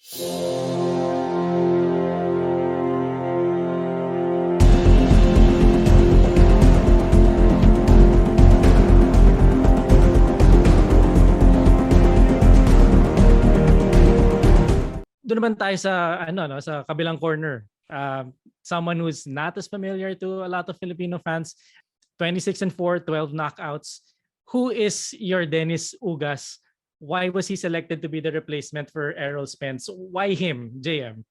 Doon naman tayo sa sa kabilang corner. Someone who's not as familiar to a lot of Filipino fans. 26-4, 12 knockouts. Who is Yordenis Ugas? Why was he selected to be the replacement for Errol Spence? Why him, JM?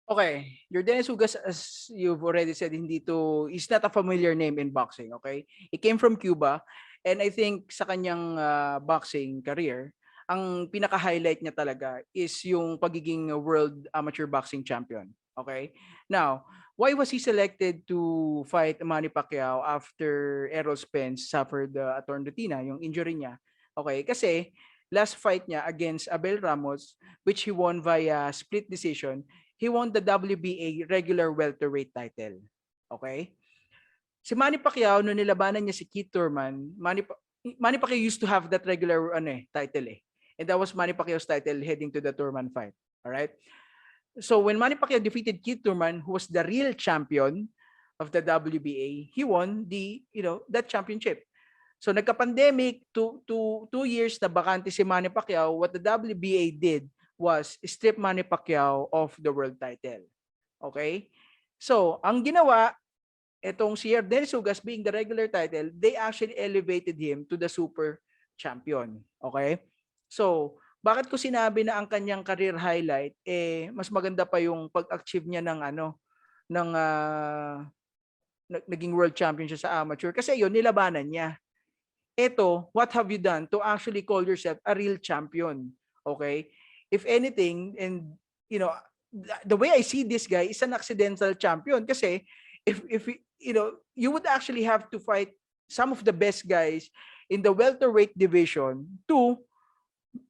Okay, Yordenis Ugas, as you've already said, he's not a familiar name in boxing, okay? He came from Cuba, and I think sa kanyang boxing career, ang pinaka-highlight niya talaga is yung pagiging world amateur boxing champion, okay? Now, why was he selected to fight Manny Pacquiao after Errol Spence suffered a torn retina, yung injury niya? Okay, kasi last fight niya against Abel Ramos, which he won via split decision, he won the WBA regular welterweight title. Okay? Si Manny Pacquiao, nung nilabanan niya si Keith Thurman, Manny Pacquiao used to have that regular title eh. And that was Manny Pacquiao's title heading to the Thurman fight. All right? So when Manny Pacquiao defeated Keith Thurman, who was the real champion of the WBA, he won that championship. So nagka-pandemic, 2 years na bakante si Manny Pacquiao, what the WBA did was strip Manny Pacquiao of the world title. Okay? So, ang ginawa, itong si Yordenis Ugas being the regular title, they actually elevated him to the super champion. Okay? So, bakit ko sinabi na ang kanyang career highlight, mas maganda pa yung pag-achieve niya naging world champion siya sa amateur. Kasi yun, nilabanan niya. Ito, what have you done to actually call yourself a real champion? Okay? If anything, and the way I see this guy is an accidental champion kasi if you would actually have to fight some of the best guys in the welterweight division to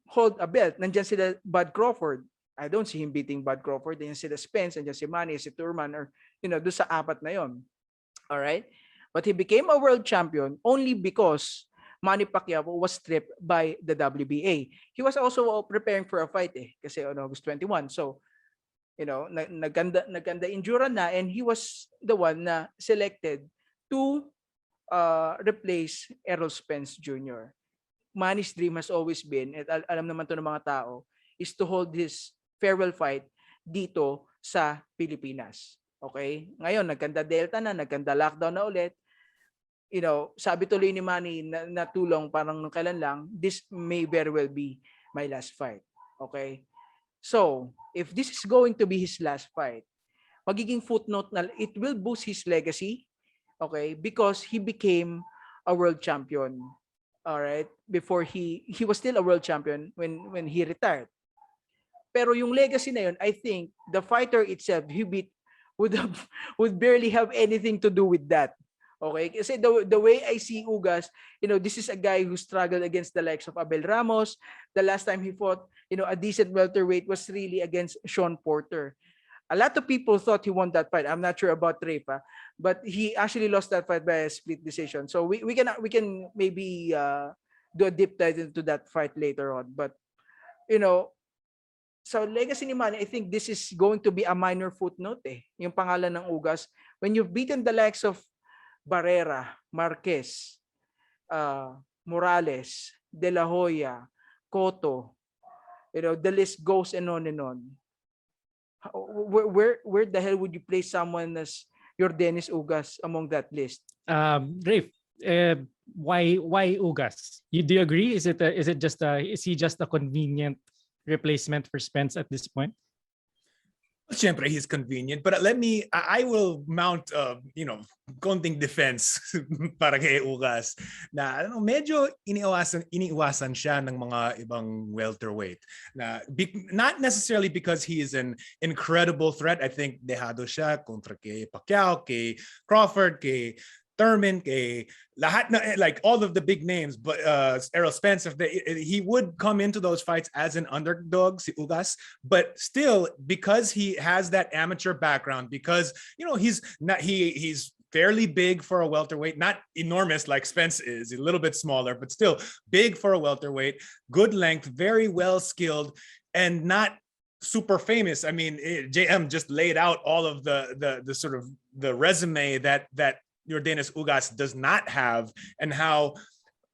hold a belt. Nandiyan sila Bud Crawford. I don't see him beating Bud Crawford. Nandiyan sila Spence, nandiyan si Manny, si Thurman, or doon sa apat na yon. All right? But he became a world champion only because Manny Pacquiao was stripped by the WBA. He was also preparing for a fight kasi on August 21. So, naganda injury na, and he was the one na selected to replace Errol Spence Jr. Manny's dream has always been, at alam naman to ng mga tao, is to hold his farewell fight dito sa Pilipinas. Okay? Ngayon, nagkanda Delta na, nagkanda lockdown na ulit. Sabi tuloy ni Manny na tulong parang nung kailan lang, this may very well be my last fight. Okay? So, if this is going to be his last fight, magiging footnote na, it will boost his legacy, okay? Because he became a world champion. All right? Before he was still a world champion when he retired. Pero yung legacy na yun, I think the fighter itself he beat would barely have anything to do with that. Okay? Kasi the way I see Ugas, this is a guy who struggled against the likes of Abel Ramos. The last time he fought, a decent welterweight was really against Sean Porter. A lot of people thought he won that fight. I'm not sure about Rafe, but he actually lost that fight by a split decision. So we can maybe do a deep dive into that fight later on. But so legacy ni Manny, I think this is going to be a minor footnote yung pangalan ng Ugas. When you've beaten the likes of Barrera, Marquez, Morales, De La Hoya, Cotto, the list goes and on and on. Where the hell would you place someone as Yordenis Ugas among that list? Rafe, why Ugas? Do you agree? Is he just a convenient replacement for Spence at this point? Siyempre, he's convenient. But I will mount, konting defense para kay Ugas na medyo iniiwasan siya ng mga ibang welterweight. Not necessarily because he is an incredible threat. I think dehado siya kontra kay Pacquiao, kay Crawford, kay Thurman, kay lahat na, like all of the big names, but Errol Spence, he would come into those fights as an underdog, si Ugas, but still because he has that amateur background, because he's fairly big for a welterweight, not enormous like Spence is, a little bit smaller, but still big for a welterweight, good length, very well skilled, and not super famous. I mean, JM just laid out all of the sort of the resume that Yordenis Ugas does not have, and how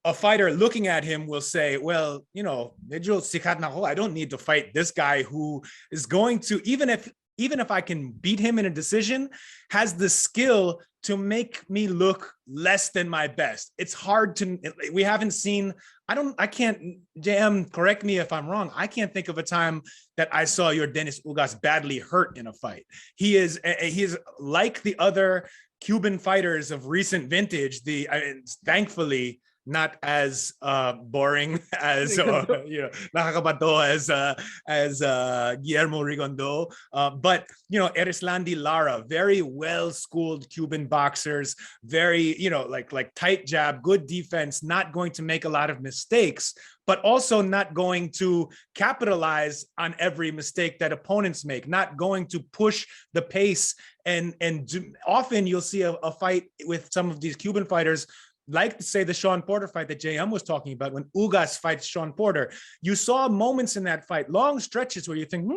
a fighter looking at him will say, well, you know, medyo sikat na ako. I don't need to fight this guy who is going to, even if I can beat him in a decision, has the skill to make me look less than my best. It's hard to, we haven't seen, I can't, JM, correct me if I'm wrong, I can't think of a time that I saw Yordenis Ugas badly hurt in a fight. He is like the other Cuban fighters of recent vintage, thankfully, not as boring as nakakabato as Guillermo Rigondo, but Erislandi Lara, very well-schooled Cuban boxers, very like tight jab, good defense, not going to make a lot of mistakes, but also not going to capitalize on every mistake that opponents make, not going to push the pace, and often you'll see a fight with some of these Cuban fighters, like say the Sean Porter fight that JM was talking about, when Ugas fights Sean Porter. You saw moments in that fight, long stretches where you think,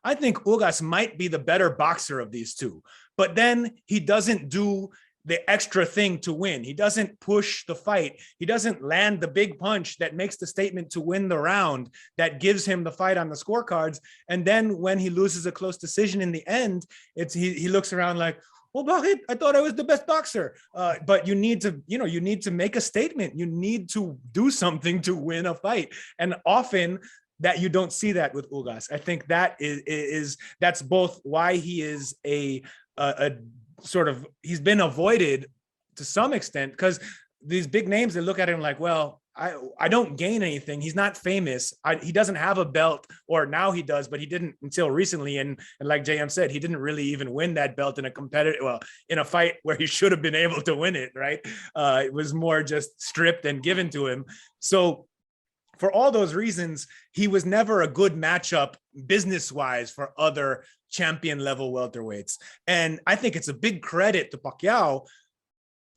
I think Ugas might be the better boxer of these two. But then he doesn't do the extra thing to win. He doesn't push the fight. He doesn't land the big punch that makes the statement to win the round, that gives him the fight on the scorecards. And then when he loses a close decision in the end, he looks around like, well, bakit? I thought I was the best boxer. But you need to make a statement. You need to do something to win a fight. And often that you don't see that with Ugas. I think that that's both why he is a sort of, he's been avoided to some extent, because these big names, they look at him like, well, I don't gain anything. He's not famous. He doesn't have a belt, or now he does, but he didn't until recently. And like JM said, he didn't really even win that belt in in a fight where he should have been able to win it, right? It was more just stripped and given to him. So for all those reasons, he was never a good matchup business-wise for other champion level welterweights. And I think it's a big credit to Pacquiao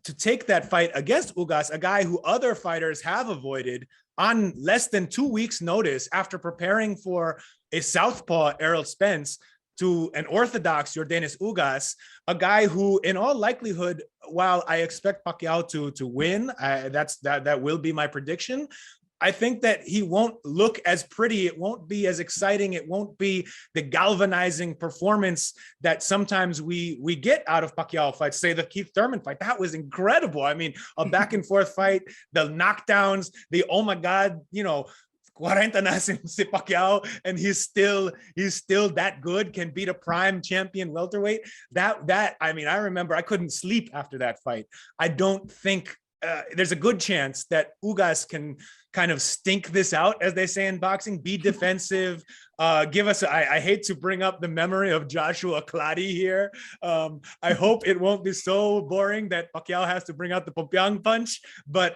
to take that fight against Ugas, a guy who other fighters have avoided, on less than 2 weeks' notice, after preparing for a southpaw Errol Spence to an orthodox Yordenis Ugas, a guy who, in all likelihood, while I expect Pacquiao to win, that will be my prediction, I think that he won't look as pretty. It won't be as exciting. It won't be the galvanizing performance that sometimes we get out of Pacquiao fights. Say the Keith Thurman fight, that was incredible. I mean, a back and forth fight, the knockdowns, the oh my God, 40 na si Pacquiao, and he's still that good, can beat a prime champion welterweight. I mean, I remember I couldn't sleep after that fight. I don't think there's a good chance that Ugas can kind of stink this out, as they say in boxing, be defensive, give us, I hate to bring up the memory of Joshua Clady here. I hope it won't be so boring that Pacquiao has to bring out the Pompiang punch, but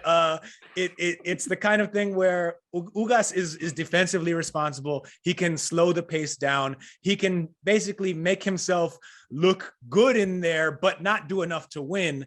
it's the kind of thing where Ugas is defensively responsible. He can slow the pace down. He can basically make himself look good in there, but not do enough to win.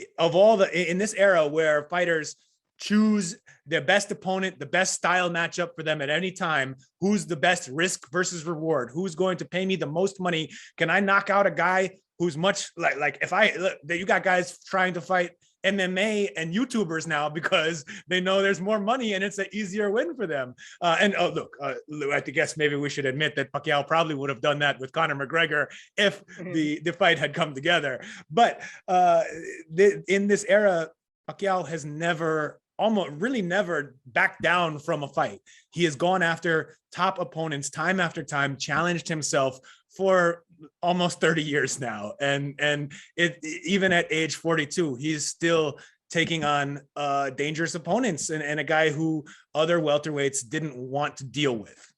In this era where fighters choose their best opponent, the best style matchup for them at any time, who's the best risk versus reward, who's going to pay me the most money, can I knock out a guy who's much like if I look, you got guys trying to fight MMA and YouTubers now because they know there's more money and it's an easier win for them. I guess maybe we should admit that Pacquiao probably would have done that with Conor McGregor if the fight had come together. But in this era, Pacquiao has never backed down from a fight. He has gone after top opponents time after time, challenged himself for almost 30 years now. And even at age 42, he's still taking on dangerous opponents and a guy who other welterweights didn't want to deal with.